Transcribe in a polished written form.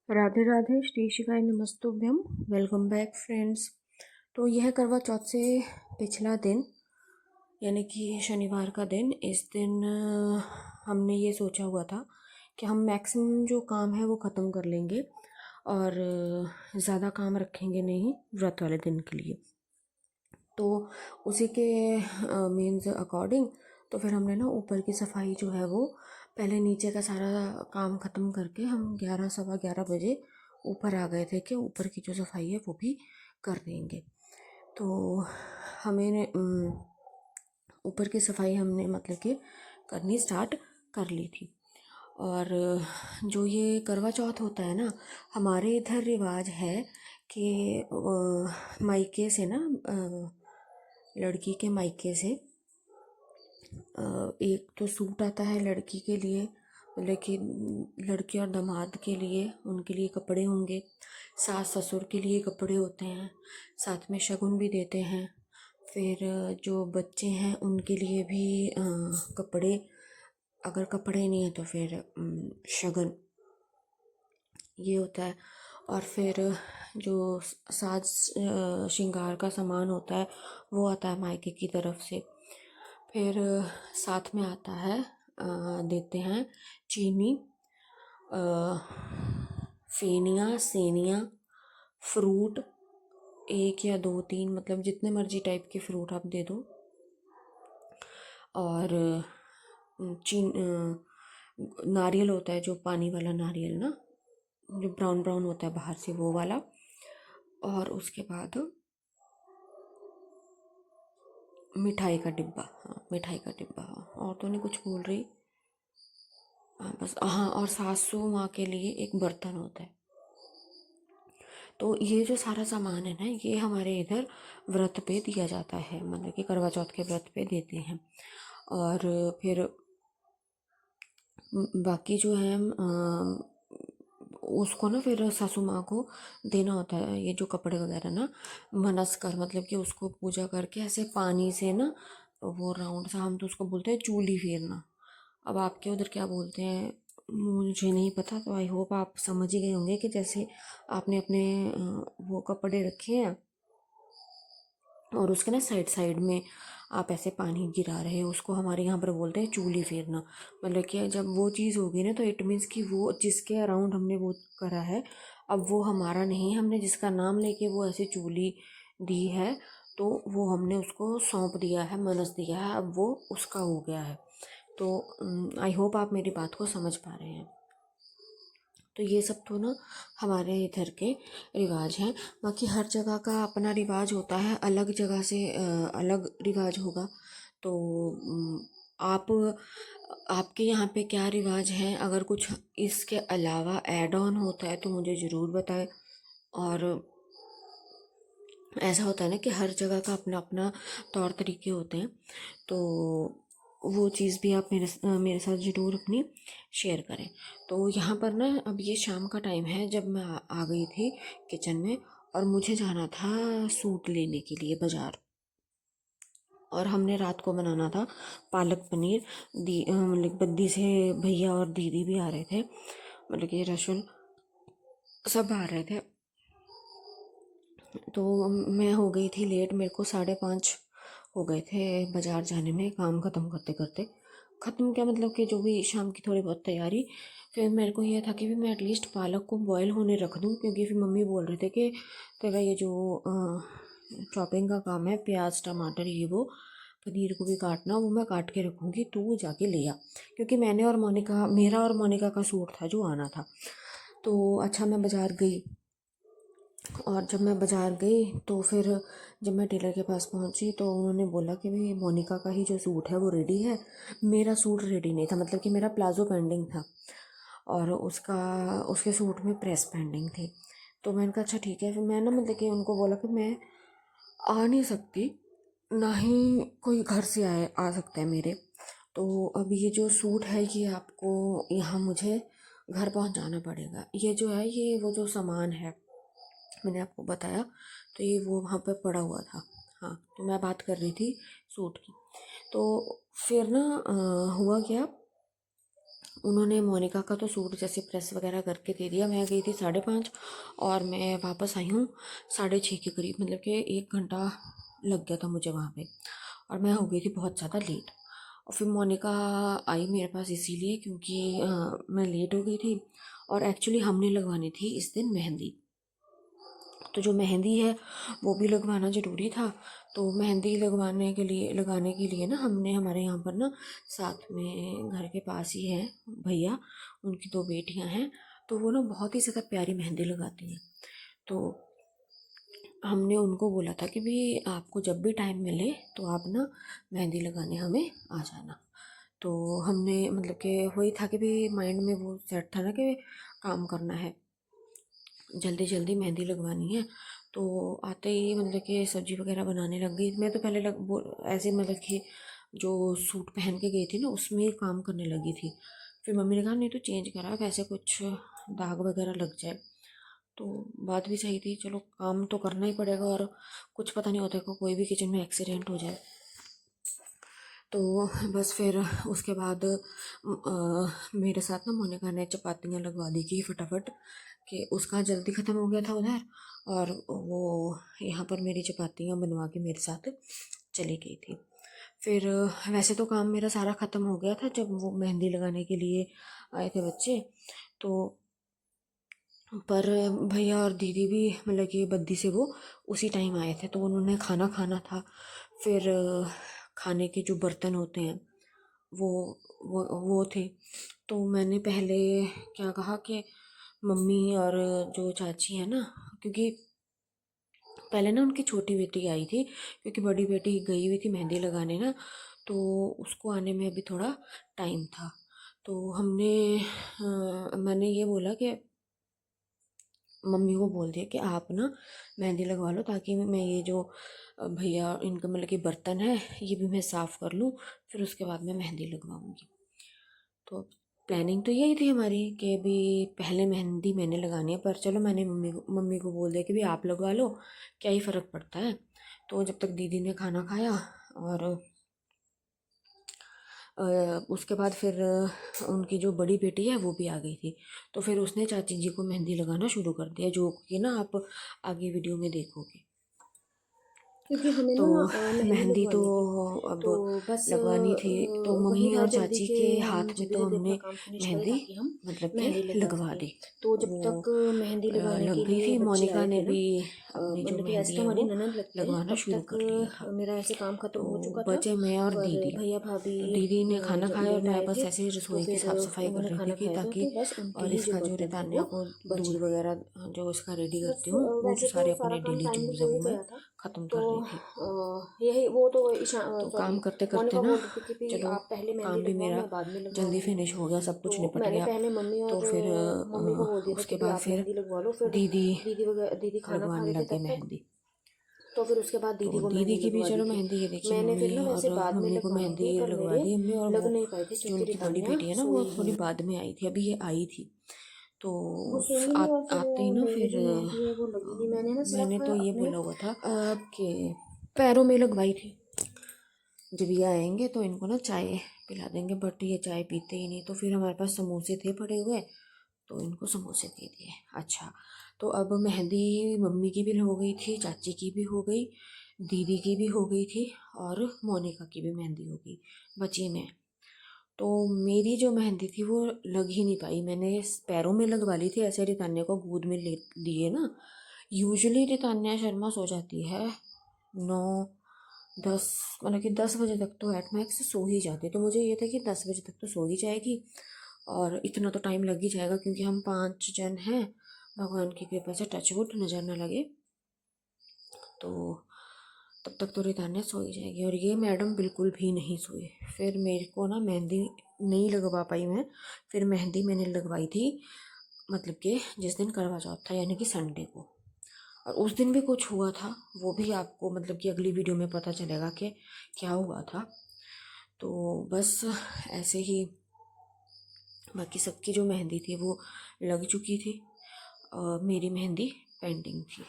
राधे राधे, श्री शिवाय नमस्तुभ्यम। Welcome back friends. तो यह करवा चौथ से पिछला दिन यानी कि शनिवार का दिन। इस दिन हमने ये सोचा हुआ था कि हम मैक्सिमम जो काम है वो ख़त्म कर लेंगे और ज़्यादा काम रखेंगे नहीं व्रत वाले दिन के लिए। तो उसी के मीन्स अकॉर्डिंग तो फिर हमने ना ऊपर की सफाई जो है वो पहले नीचे का सारा काम ख़त्म करके हम 11 सवा 11 बजे ऊपर आ गए थे कि ऊपर की जो सफाई है वो भी कर देंगे। तो हमें ऊपर की सफाई हमने मतलब कि करनी स्टार्ट कर ली थी। और जो ये करवा चौथ होता है ना, हमारे इधर रिवाज है कि मायके से ना लड़की के मायके से एक तो सूट आता है लड़की के लिए, मतलब कि लड़की और दामाद के लिए उनके लिए कपड़े होंगे, सास ससुर के लिए कपड़े होते हैं, साथ में शगुन भी देते हैं। फिर जो बच्चे हैं उनके लिए भी कपड़े, अगर कपड़े नहीं है तो फिर शगन ये होता है। और फिर जो साज श्रृंगार का सामान होता है वो आता है मायके की तरफ से। फिर साथ में आता है देते हैं चीनी, फेनियाँ, सेनियाँ, फ्रूट, एक या दो तीन, मतलब जितने मर्जी टाइप के फ्रूट आप दे दो। और नारियल होता है जो पानी वाला नारियल ना, जो ब्राउन ब्राउन होता है बाहर से वो वाला। और उसके बाद मिठाई का डिब्बा, हाँ मिठाई का डिब्बा, हाँ और तो नहीं कुछ बोल रही, हाँ बस, हाँ और सासू माँ के लिए एक बर्तन होता है। तो ये जो सारा सामान है ना ये हमारे इधर व्रत पे दिया जाता है, मतलब कि करवा चौथ के व्रत पे देते हैं। और फिर बाकी जो है उसको ना फिर सासू माँ को देना होता है ये जो कपड़े वगैरह ना, मनस कर, मतलब कि उसको पूजा करके ऐसे पानी से ना वो राउंड सा, हम तो उसको बोलते हैं चूली फेरना। अब आपके उधर क्या बोलते हैं मुझे नहीं पता, तो आई होप आप समझ ही गए होंगे कि जैसे आपने अपने वो कपड़े रखे हैं और उसके ना साइड साइड में आप ऐसे पानी गिरा रहे हो, उसको हमारे यहाँ पर बोलते हैं चूली फेरना। मतलब कि जब वो चीज़ होगी ना तो इट मीन्स कि वो जिसके अराउंड हमने वो करा है अब वो हमारा नहीं, हमने जिसका नाम लेके वो ऐसे चूली दी है तो वो हमने उसको सौंप दिया है, मनस दिया है, अब वो उसका हो गया है। तो आई होप आप मेरी बात को समझ पा रहे हैं। तो ये सब तो ना हमारे इधर के रिवाज हैं। बाकी हर जगह का अपना रिवाज होता है, अलग जगह से अलग रिवाज होगा। तो आप आपके यहाँ पे क्या रिवाज हैं, अगर कुछ इसके अलावा ऐड ऑन होता है तो मुझे ज़रूर बताएं। और ऐसा होता है ना कि हर जगह का अपना अपना तौर तरीके होते हैं, तो वो चीज़ भी आप मेरे साथ ज़रूर अपनी शेयर करें। तो यहाँ पर ना अब ये शाम का टाइम है जब मैं आ गई थी किचन में, और मुझे जाना था सूट लेने के लिए बाज़ार। और हमने रात को बनाना था पालक पनीर। मतलब बद्दी से भैया और दीदी भी आ रहे थे, मतलब कि रसुल सब आ रहे थे। तो मैं हो गई थी लेट, मेरे को 5:30 हो गए थे बाज़ार जाने में, काम ख़त्म करते करते। ख़त्म क्या, मतलब कि जो भी शाम की थोड़ी बहुत तैयारी। फिर मेरे को ये था कि भी मैं एटलीस्ट पालक को बॉयल होने रख दूँ, क्योंकि फिर मम्मी बोल रहे थे कि तेरा ये जो चॉपिंग का काम है, प्याज टमाटर ये वो, पनीर को भी काटना, वो मैं काट के रखूँगी, तू वो जाके ले आ। क्योंकि मैंने और मोनिका, मेरा और मोनिका का सूट था जो आना था। तो अच्छा मैं बाज़ार गई, और जब मैं बाज़ार गई तो फिर जब मैं टेलर के पास पहुंची तो उन्होंने बोला कि भाई मोनिका का ही जो सूट है वो रेडी है, मेरा सूट रेडी नहीं था, मतलब कि मेरा प्लाज़ो पेंडिंग था और उसका उसके सूट में प्रेस पेंडिंग थी। तो मैंने कहा अच्छा ठीक है। फिर मैं ना मतलब कि उनको बोला कि मैं आ नहीं सकती, ना ही कोई घर से आ सकता है मेरे। तो अब ये जो सूट है ये आपको यहाँ मुझे घर पहुँचाना पड़ेगा। ये जो है ये वो जो सामान है मैंने आपको बताया, तो ये वो वहाँ पे पड़ा हुआ था। हाँ तो मैं बात कर रही थी सूट की। तो फिर ना हुआ क्या, उन्होंने मोनिका का तो सूट जैसे प्रेस वगैरह करके दे दिया। मैं गई थी 5:30 और मैं वापस आई हूँ 6:30 के करीब, मतलब कि 1 घंटा लग गया था मुझे वहाँ पे, और मैं हो गई थी बहुत ज़्यादा लेट। और फिर मोनिका आई मेरे पास इसीलिए क्योंकि मैं लेट हो गई थी, और एक्चुअली हमने लगवानी थी इस दिन मेहंदी। तो जो मेहंदी है वो भी लगवाना ज़रूरी था। तो मेहंदी लगाने के लिए ना हमने, हमारे यहाँ पर ना साथ में घर के पास ही है भैया, उनकी 2 बेटियां हैं, तो वो ना बहुत ही ज़्यादा प्यारी मेहंदी लगाती हैं। तो हमने उनको बोला था कि भी आपको जब भी टाइम मिले तो आप ना मेहंदी लगाने हमें आ जाना। तो हमने मतलब कि वही था कि भी माइंड में वो सेट था ना कि काम करना है, जल्दी जल्दी मेहंदी लगवानी है। तो आते ही मतलब कि सब्जी वगैरह बनाने लग गई। मैं तो पहले ऐसे मतलब कि जो सूट पहन के गई थी ना उसमें ही काम करने लगी थी। फिर मम्मी ने कहा नहीं तो चेंज करा, वैसे कुछ दाग वगैरह लग जाए। तो बात भी सही थी, चलो काम तो करना ही पड़ेगा, और कुछ पता नहीं होता है कोई भी किचन में एक्सीडेंट हो जाए। तो बस फिर उसके बाद मेरे साथ ना मोनिका ने चपातियाँ लगवा दी कि फटाफट, कि उसका जल्दी ख़त्म हो गया था उधर, और वो यहाँ पर मेरी चपातियाँ बनवा के मेरे साथ चली गई थी। फिर वैसे तो काम मेरा सारा ख़त्म हो गया था जब वो मेहंदी लगाने के लिए आए थे बच्चे। तो पर भैया और दीदी भी मतलब कि बद्दी से वो उसी टाइम आए थे, तो उन्होंने खाना खाना था। फिर खाने के जो बर्तन होते हैं वो वो थे। तो मैंने पहले क्या कहा कि मम्मी और जो चाची है ना, क्योंकि पहले ना उनकी छोटी बेटी आई थी, क्योंकि बड़ी बेटी गई हुई थी मेहंदी लगाने ना, तो उसको आने में अभी थोड़ा टाइम था। तो मैंने ये बोला कि मम्मी को बोल दिया कि आप ना मेहंदी लगवा लो, ताकि मैं ये जो भैया इनका मतलब कि बर्तन है ये भी मैं साफ़ कर लूँ, फिर उसके बाद मैं मेहंदी लगवाऊँगी। तो प्लानिंग तो यही थी हमारी कि भी पहले मेहंदी मैंने लगानी है, पर चलो मैंने मम्मी को बोल दिया कि भी आप लगवा लो, क्या ही फ़र्क पड़ता है। तो जब तक दीदी ने खाना खाया, और उसके बाद फिर उनकी जो बड़ी बेटी है वो भी आ गई थी, तो फिर उसने चाची जी को मेहंदी लगाना शुरू कर दिया, जो कि ना आप आगे वीडियो में देखोगे। क्योंकि हमें तो ना मेहंदी मेहंदी तो लगवानी थी। अब तो बस लगवानी थी, तो वही मम्मी था और जल्दी चाची के के हम हाथ में जल्दी तो जल्दी अपना हमने काम फिनिश करें मेहंदी ताकि हम मतलब के मेहंदी लगवा लगवा सकें। दी। तो जब वो तक मेहंदी लगाने लग के गई लिए थी। बच्चे मोनिका आए ने थे ना, भी अपनी जो मतलब कि वैसे मेहंदी तो है हमारी वो ननद लगते हैं, लगवाना तब शुरू तक कर लिया था। मेरा ऐसे काम खत्म तो हो चुका था। बचे मैं और पर दीदी। भैया भाभी तो दीदी ने खाना जब खाया और लेट मैं आए बस थे ऐसे ही तो रसोई की फिर साफ़ सफाई कर उन्होंने रही थी खाना कि खाया था, ताकि, तो बस उनके और ही जो इसका जो बर्तन रहता थे है वो को बचे। दूध वगैरह जो इसका रेडी बस करती हूँ, वो जो वैसे तो सारे सारा अपने काम डेली टाइमली यूज़ है हो ही वो मैं गया था। ख़त्म तो कर रही थी। यही वो तो तो सॉरी, काम करते करते मोनिका ना, बोल रही थी कि भी चलो आप पहले मेहंदी काम भी लगवाओ, मेरा मैं बाद में जल्दी लगवाऊंगी। फिनिश हो गया, सब तो कुछ निपट मैंने गया। पहले मम्मी तो और फिर मम्मी को बोल दिया था उसके कि बाद आप फिर मेहंदी लगवा लो। फिर दीदी दीदी खाना खा लगवाने रहे थे लग गई तब तक। मेहंदी। तो फिर उसके बाद तो दीदी को दीदी मेहंदी की भी लगवा दी चलो थी। मेहंदी, ये देखिए मैंने मम्मी फिर ना और वैसे बाद में मम्मी को लगवानी मेहंदी थी, पर लगवा मेरे दी हमने, और लग वो नहीं पाई थी जो क्योंकि उनकी बड़ी रितान्या बेटी है ना वो सोई थोड़ी हुई थी। बाद में आई थी, अभी ये आई थी। तो वो सोई नहीं, और फिर आते ही ना मेरी फिर जो मेहंदी है वो लगी नहीं। मैंने ना मैंने सिर्फ तो ये अपने बोला हुआ था कि पैरों में लगवाई थी, जब ये आएंगे तो इनको ना चाय पिला देंगे, बट ये चाय पीते ही नहीं। तो फिर हमारे पास समोसे थे पड़े हुए, तो इनको समोसे दे दिए। अच्छा, तो अब मेहंदी मम्मी की भी हो गई थी, चाची की भी हो गई, दीदी की भी हो गई थी, और मोनिका की भी मेहंदी हो गई, बची मैं। तो मेरी जो मेहंदी थी वो लग ही नहीं पाई। मैंने पैरों में लगवा ली थी, ऐसे रितान्या को गोद में ले लिए ना। यूजुअली रितान्या शर्मा सो जाती है 9-10, मतलब कि 10 बजे तक तो एट मैक्स सो ही जाती है। तो मुझे ये था कि 10 बजे तक तो सो ही जाएगी, और इतना तो टाइम लग ही जाएगा क्योंकि हम 5 जन हैं। भगवान की कृपा से टचवुड नज़र ना लगे, तो तब तक तो रितान्या सो ही जाएगी। और ये मैडम बिल्कुल भी नहीं सोई। फिर मेरे को ना मेहंदी नहीं लगवा पाई मैं। फिर मेहंदी मैंने लगवाई थी मतलब कि जिस दिन करवा चौथ था, यानी कि संडे को। और उस दिन भी कुछ हुआ था, वो भी आपको मतलब कि अगली वीडियो में पता चलेगा कि क्या हुआ था। तो बस ऐसे ही बाकी सबकी जो मेहंदी थी वो लग चुकी थी, और मेरी मेहंदी पेंडिंग थी।